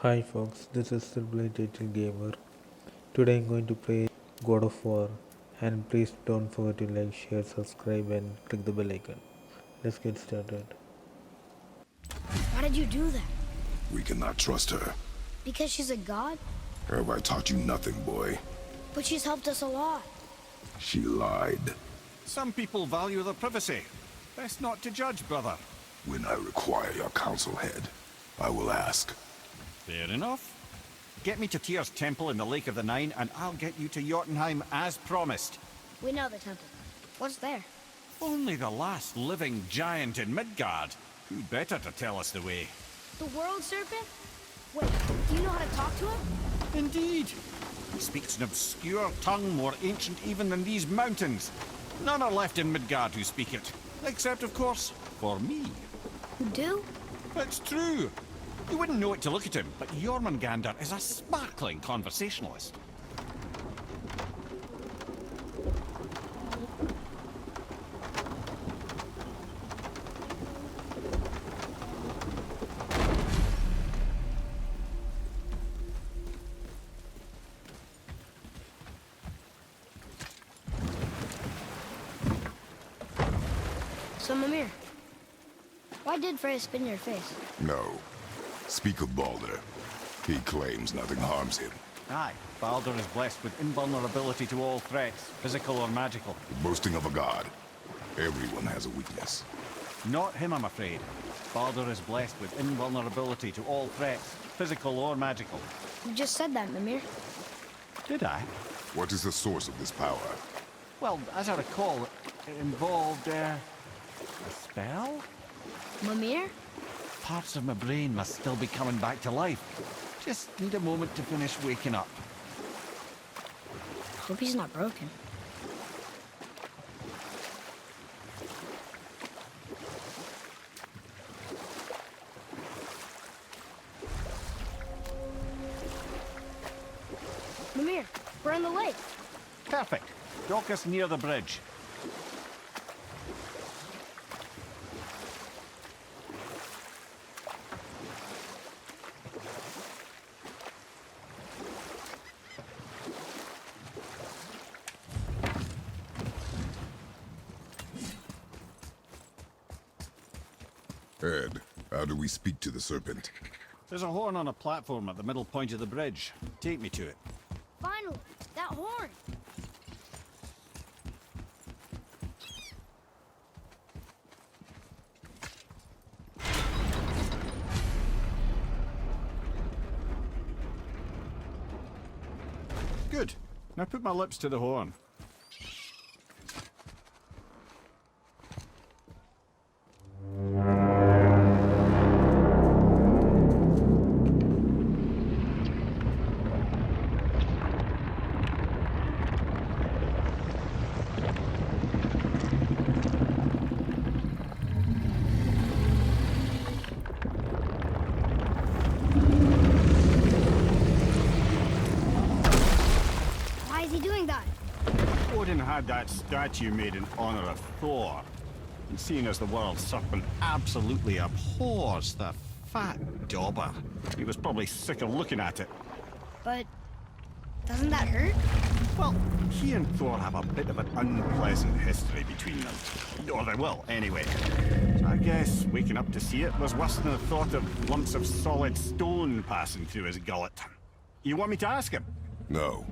Hi folks, this is Simply Digital Gamer. Today I'm going to play God of War, and please don't forget to like, share, subscribe and click the bell icon. Let's get started. Why did you do that? We cannot trust her. Because she's a god? Have I taught you nothing, boy? But she's helped us a lot. She lied. Some people value their privacy. Best not to judge, brother. When I require your council head, I will ask. Fair enough. Get me to Tyr's temple in the Lake of the Nine, and I'll get you to Jotunheim as promised. We know the temple. What's there? Only the last living giant in Midgard. Who better to tell us the way? The world serpent? Wait, do you know how to talk to him? Indeed. He speaks an obscure tongue more ancient even than these mountains. None are left in Midgard who speak it. Except, of course, for me. You do? It's true. You wouldn't know it to look at him, but Jormungandr is a sparkling conversationalist. So, Mimir, why did Freya spin your face? No. Speak of Baldur. He claims nothing harms him. Aye, Baldur is blessed with invulnerability to all threats, physical or magical. Boasting of a god. Everyone has a weakness. Not him, I'm afraid. Baldur is blessed with invulnerability to all threats, physical or magical. You just said that, Mimir. Did I? What is the source of this power? Well, as I recall, it involved, a spell? Mimir? Parts of my brain must still be coming back to life. Just need a moment to finish waking up. Hope he's not broken. Mimir, we're in the lake. Perfect. Dock us near the bridge. Ed, how do we speak to the serpent? There's a horn on a platform at the middle point of the bridge. Take me to it. Finally, that horn. Good. Now put my lips to the horn. Why is he doing that? Odin had that statue made in honor of Thor. And seeing as the world serpent absolutely abhors the fat dauber, he was probably sick of looking at it. But doesn't that hurt? Well, he and Thor have a bit of an unpleasant history between them. Or they will, anyway. So I guess waking up to see it was worse than the thought of lumps of solid stone passing through his gullet. You want me to ask him? No.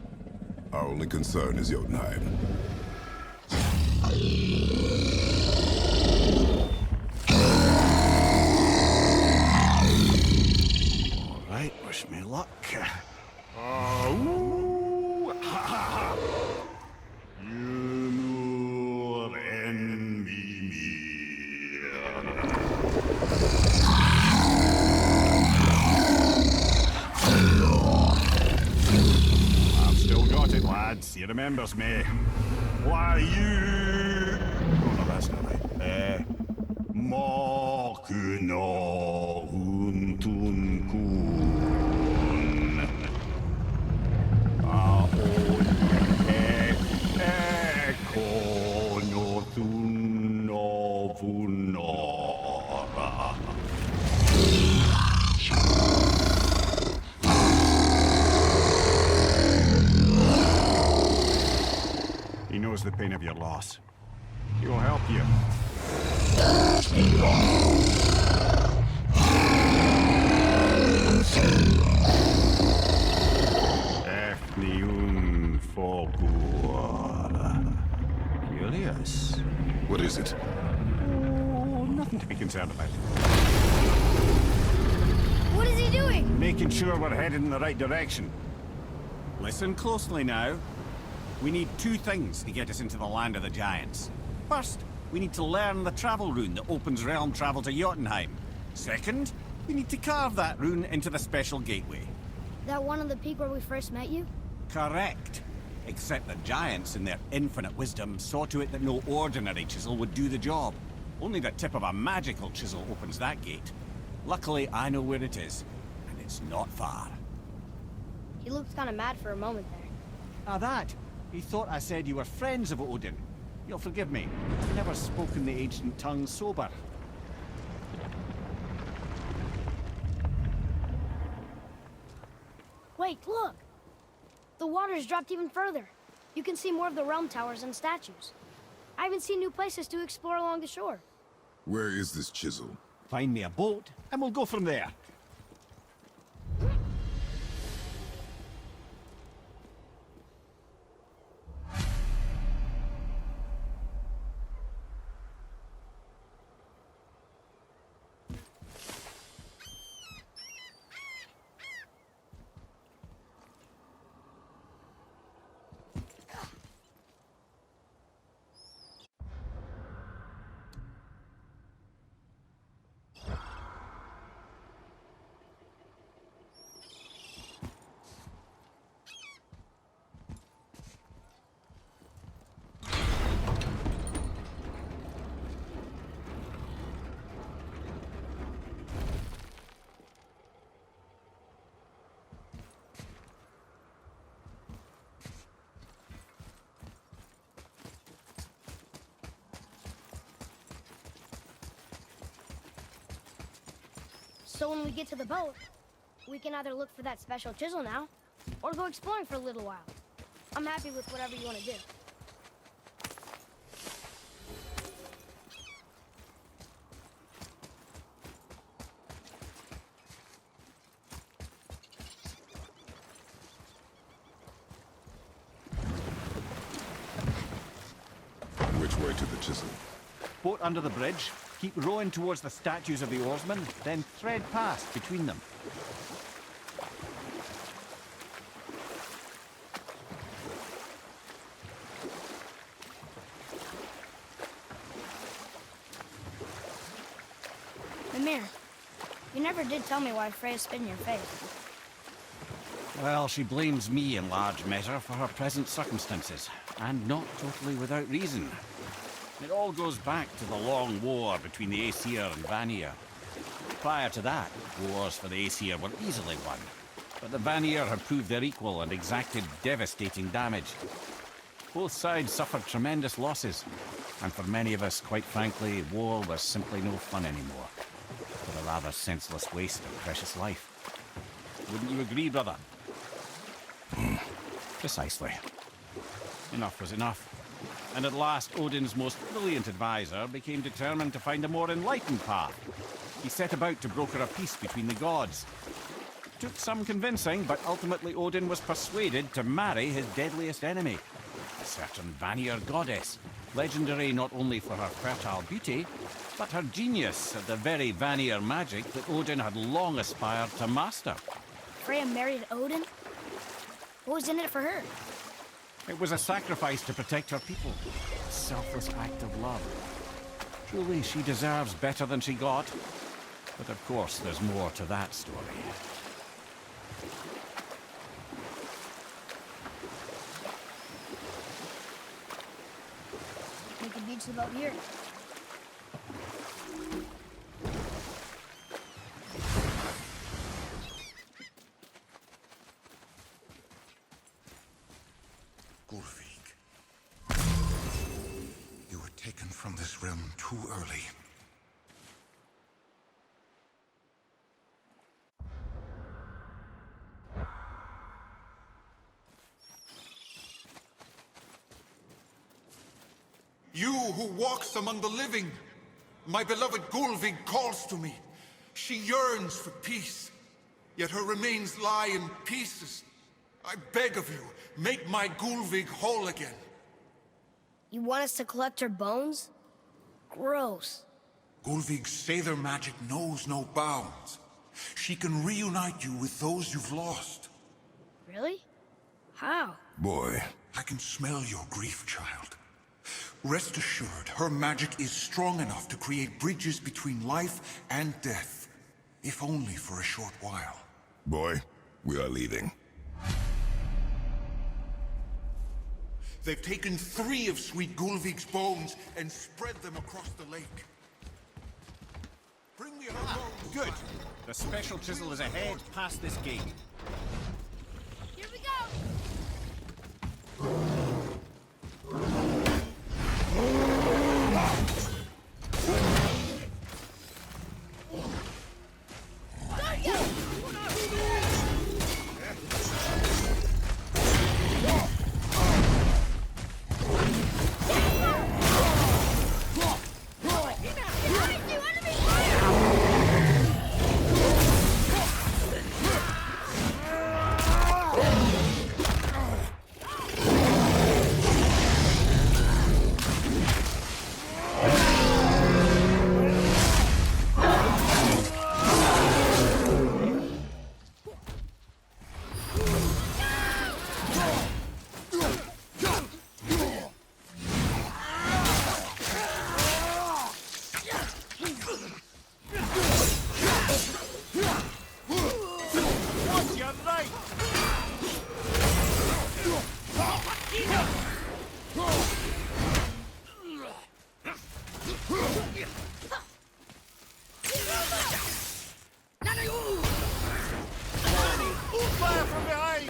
Our only concern is Jotunheim. All right, wish me luck. Ooh, ha, ha, ha. Jumur en Mimir. I've still got it, lads. He remembers me. Why you? Oh, no, that's not right. Mokuno huntun kun. Aon ekono thuno vunora. pain of your loss. He will help you. Efniun Fogor. Curious. What is it? Oh, nothing to be concerned about. What is he doing? Making sure we're headed in the right direction. Listen closely now. We need two things to get us into the land of the giants. First, we need to learn the travel rune that opens realm travel to Jotunheim. Second, we need to carve that rune into the special gateway. That one on the peak where we first met you? Correct. Except the giants, in their infinite wisdom, saw to it that no ordinary chisel would do the job. Only the tip of a magical chisel opens that gate. Luckily, I know where it is, and it's not far. He looked kind of mad for a moment there. Ah, that. He thought I said you were friends of Odin. You'll forgive me. I've never spoken the ancient tongue sober. Wait, look! The water's dropped even further. You can see more of the realm towers and statues. I even see new places to explore along the shore. Where is this chisel? Find me a boat, and we'll go from there. So when we get to the boat, we can either look for that special chisel now, or go exploring for a little while. I'm happy with whatever you want to do. Which way to the chisel? Boat under the bridge. Keep rowing towards the statues of the oarsmen, then thread past between them. Mimir, you never did tell me why Freya spit in your face. Well, she blames me in large measure for her present circumstances, and not totally without reason. It all goes back to the long war between the Aesir and Vanir. Prior to that, wars for the Aesir were easily won, but the Vanir had proved their equal and exacted devastating damage. Both sides suffered tremendous losses, and for many of us, quite frankly, war was simply no fun anymore, but a rather senseless waste of precious life. Wouldn't you agree, brother? Precisely. Enough was enough. And at last, Odin's most brilliant advisor became determined to find a more enlightened path. He set about to broker a peace between the gods. It took some convincing, but ultimately Odin was persuaded to marry his deadliest enemy, a certain Vanir goddess, legendary not only for her fertile beauty, but her genius at the very Vanir magic that Odin had long aspired to master. Freya married Odin? What was in it for her? It was a sacrifice to protect her people. A selfless act of love. Truly, she deserves better than she got. But of course, there's more to that story. We could beach the boat here. You were taken from this realm too early. You who walks among the living. My beloved Gulvig calls to me. She yearns for peace, yet her remains lie in pieces. I beg of you, make my Gulvig whole again. You want us to collect her bones? Gross. Gulvig's Sather magic knows no bounds. She can reunite you with those you've lost. Really? How? Boy. I can smell your grief, child. Rest assured, her magic is strong enough to create bridges between life and death. If only for a short while. Boy, we are leaving. They've taken 3 of Sweet Gulvig's bones and spread them across the lake. Bring me her bones. Good. The special chisel is ahead past this gate. Here we go! Fire from behind!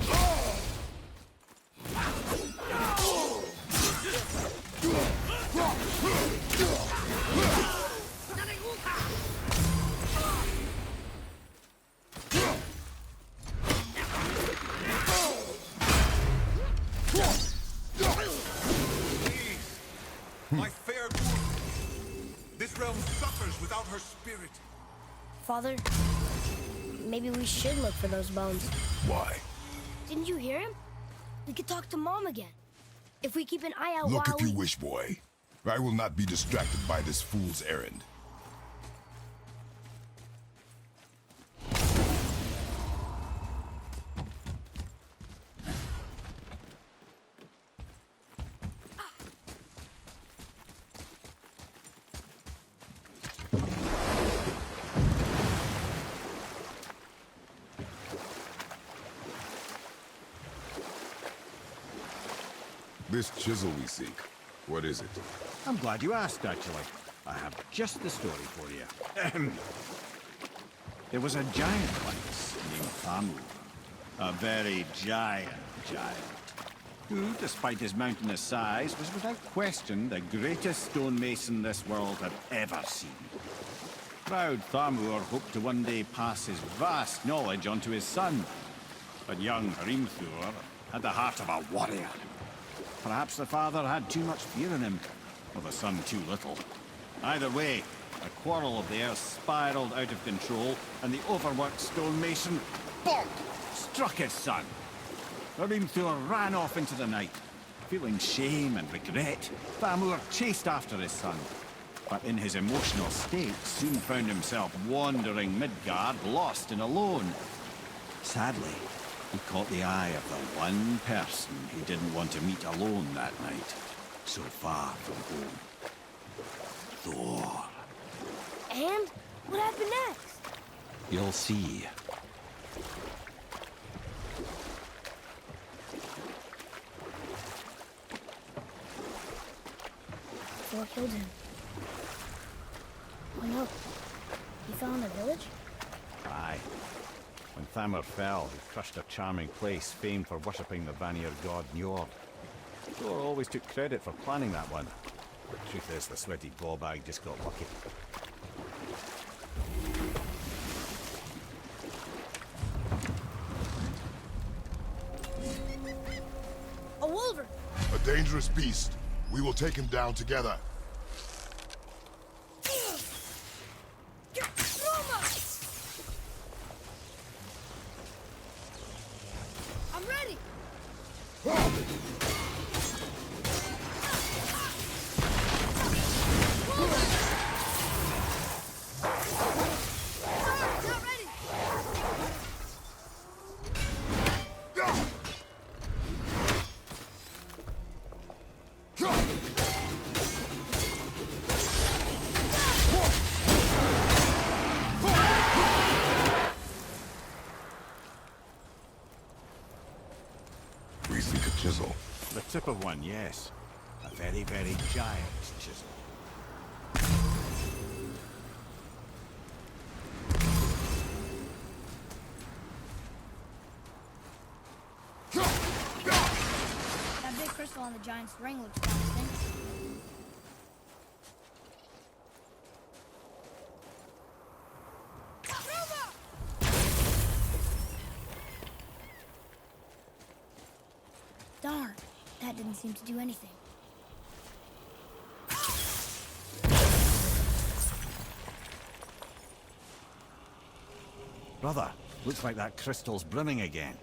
My fair Gulvig. This realm suffers without her spirit. Father, maybe we should look for those bones. Why? Didn't you hear him? We could talk to Mom again. If we keep an eye out Look while if you wish, boy. I will not be distracted by this fool's errand. This chisel we seek, what is it? I'm glad you asked, actually. I have just the story for you. There was a giant once named Thamu. A very giant, who, despite his mountainous size, was without question the greatest stonemason this world had ever seen. Proud Thamur hoped to one day pass his vast knowledge on to his son. But young Hrimthur had the heart of a warrior. Perhaps the father had too much fear in him, or the son too little. Either way, a quarrel of theirs spiraled out of control, and the overworked stonemason, bonk, struck his son. Hrimthur ran off into the night. Feeling shame and regret, Thamur chased after his son. But in his emotional state, soon found himself wandering Midgard, lost and alone. Sadly, he caught the eye of the one person he didn't want to meet alone that night, so far from home. Thor. And what happened next? You'll see. Thor killed him. Oh no. He fell in the village? Aye. When Thamur fell, he crushed a charming place famed for worshipping the Vanir god Njord. Thor always took credit for planning that one. The truth is, the sweaty ballbag just got lucky. A wolver! A dangerous beast. We will take him down together. I'm ready. Not ready. We seek a chisel. The tip of one, yes. A very, very giant chisel. That big crystal on the giant's ring looks promising. Darn, that didn't seem to do anything. Brother, looks like that crystal's brimming again.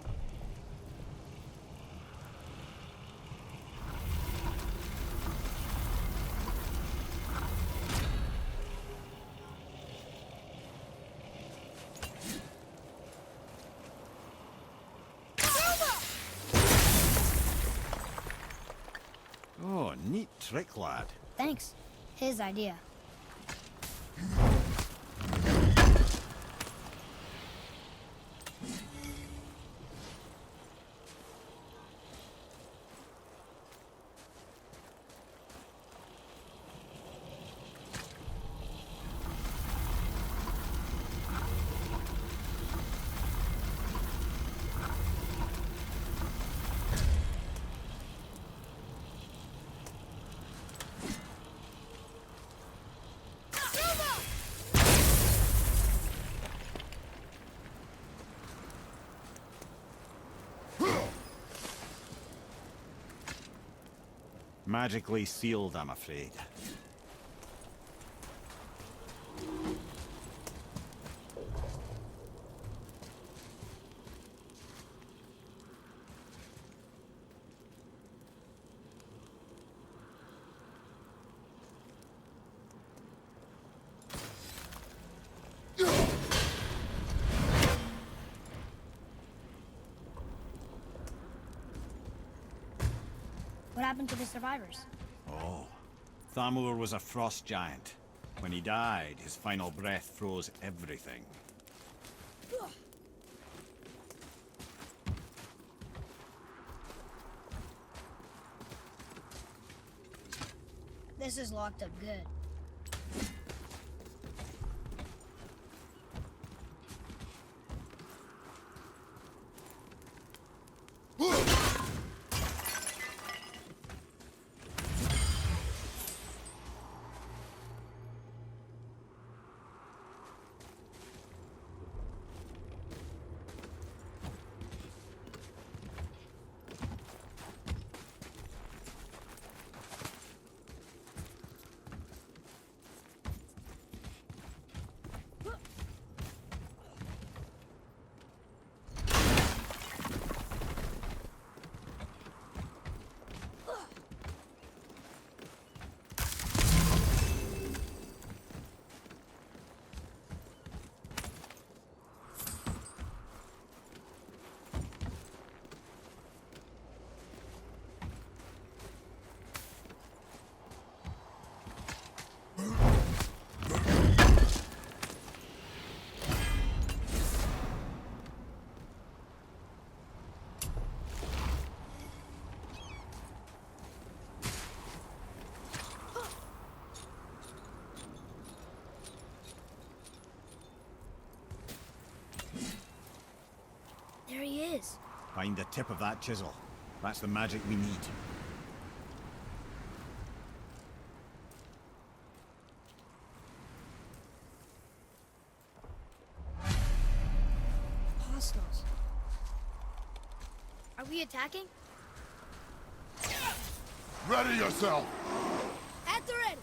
Oh, neat trick, lad. Thanks. His idea. Magically sealed, I'm afraid. What happened to the survivors? Oh, Thamur was a frost giant. When he died, his final breath froze everything. This is locked up good. There he is. Find the tip of that chisel. That's the magic we need. Hostiles. Are we attacking? Ready yourself! At the ready.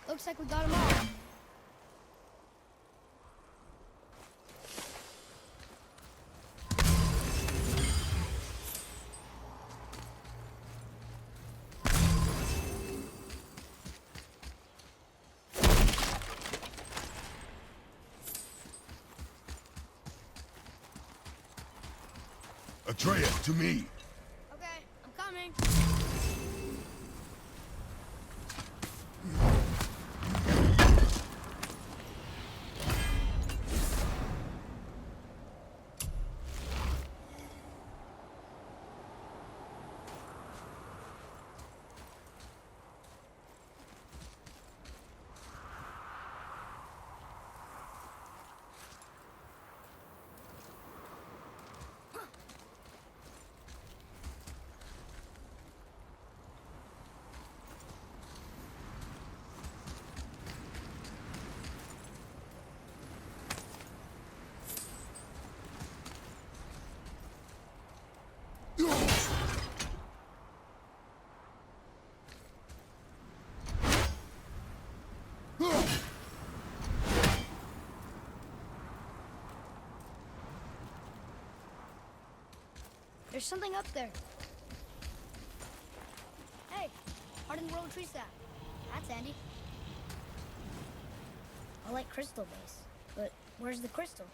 Looks like we got them all. Atreus, to me. Okay, I'm coming. There's something up there. Hey, hardened road tree sap. That's handy. I like crystal base, but where's the crystal?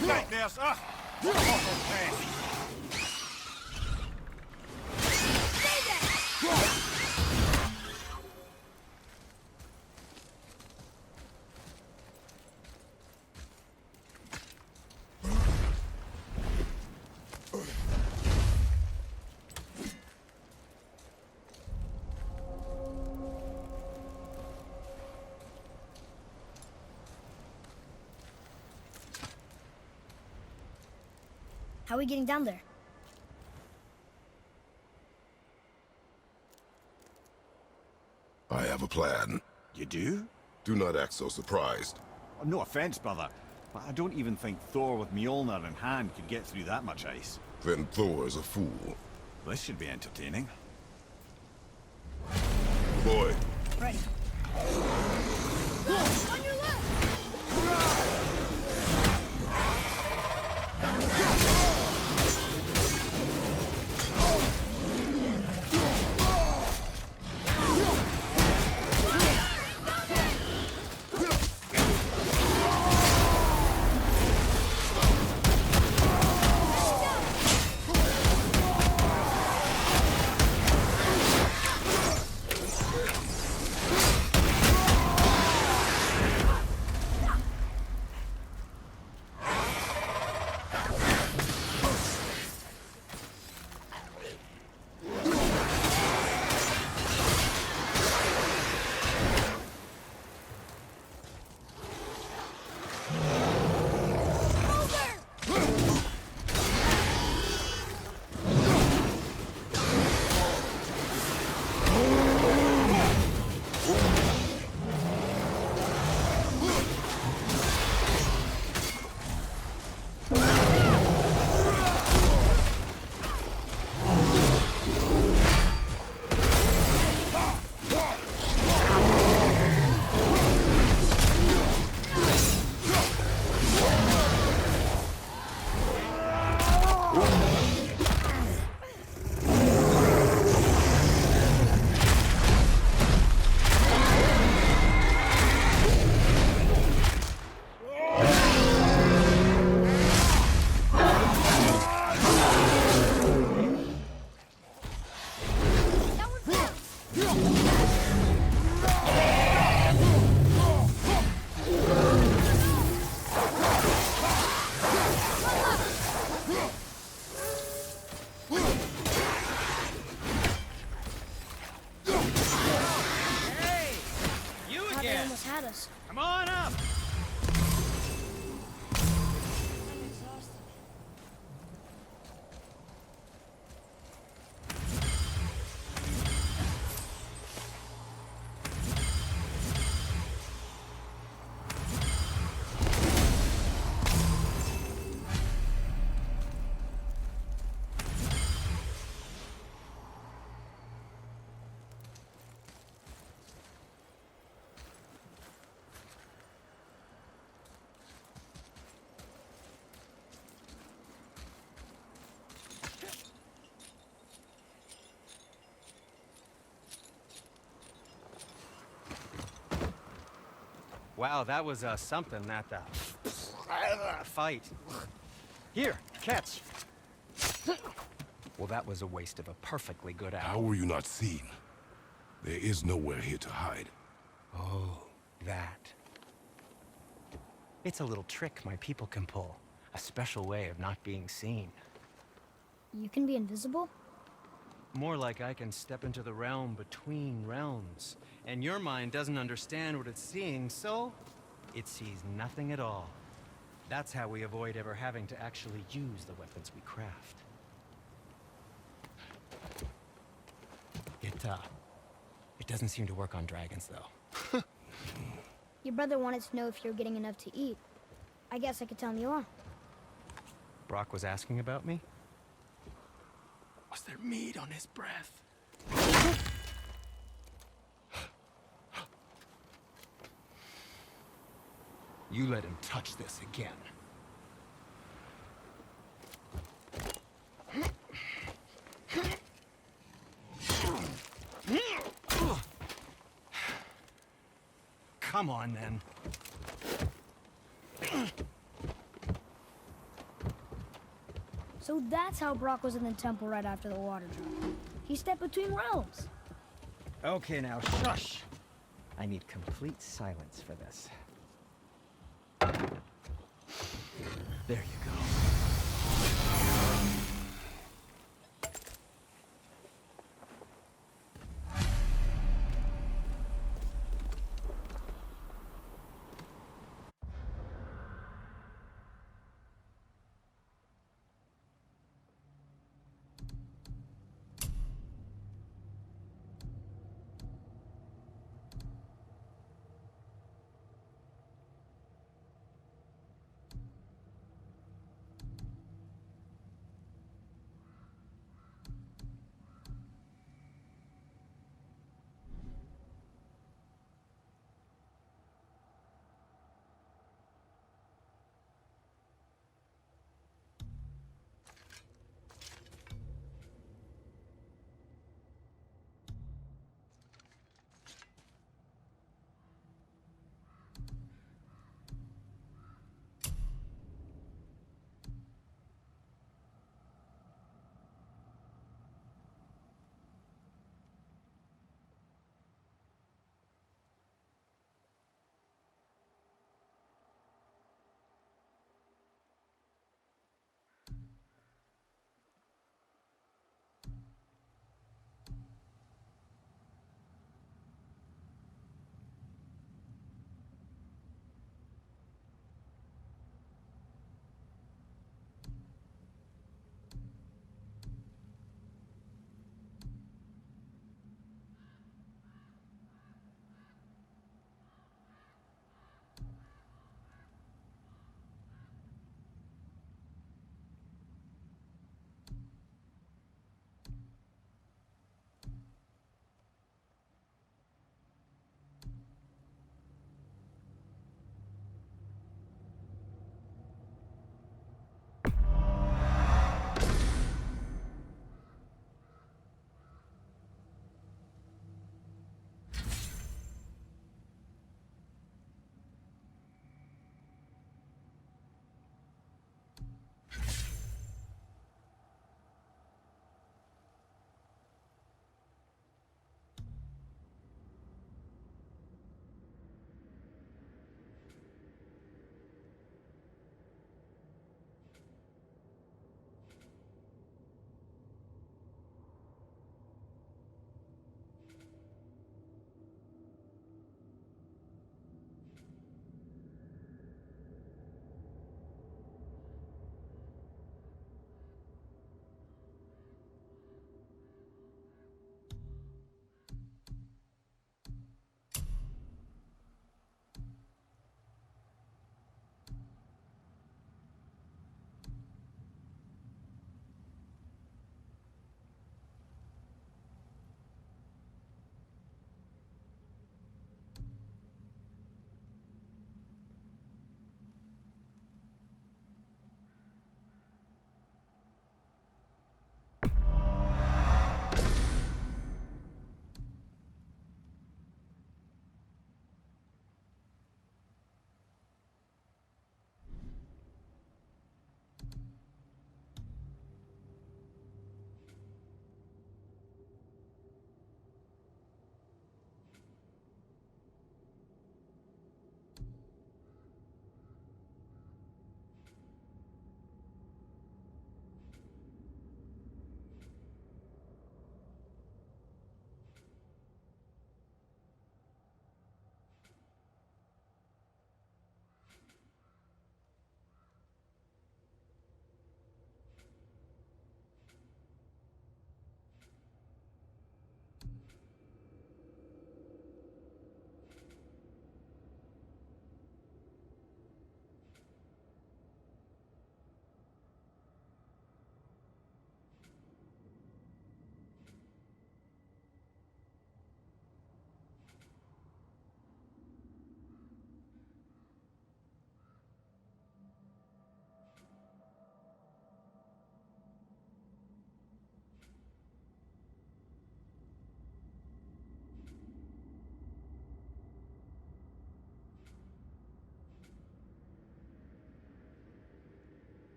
Nightmares, what awful pain. How are we getting down there? I have a plan. You do? Do not act so surprised. No offense, brother, but I don't even think Thor with Mjolnir in hand could get through that much ice. Then Thor's a fool. This should be entertaining. Boy, Ready. On your left! thought they again. almost had us. Come on up! I'm exhausted. Wow, that was something, that fight. Here, catch. Well, that was a waste of a perfectly good How apple. were you not seen? There is nowhere here to hide. Oh, that. It's a little trick my people can pull. A special way of not being seen. You can be invisible? More like I can step into the realm between realms. And your mind doesn't understand what it's seeing, so it sees nothing at all. That's how we avoid ever having to actually use the weapons we craft. It doesn't seem to work on dragons, though. Your brother wanted to know if you're getting enough to eat. I guess I could tell him you are. Brock was asking about me? Was there meat on his breath? You let him touch this again. Come on, then. So that's how Brock was in the temple right after the water drop. He stepped between realms. Okay, now, shush! I need complete silence for this. There you go.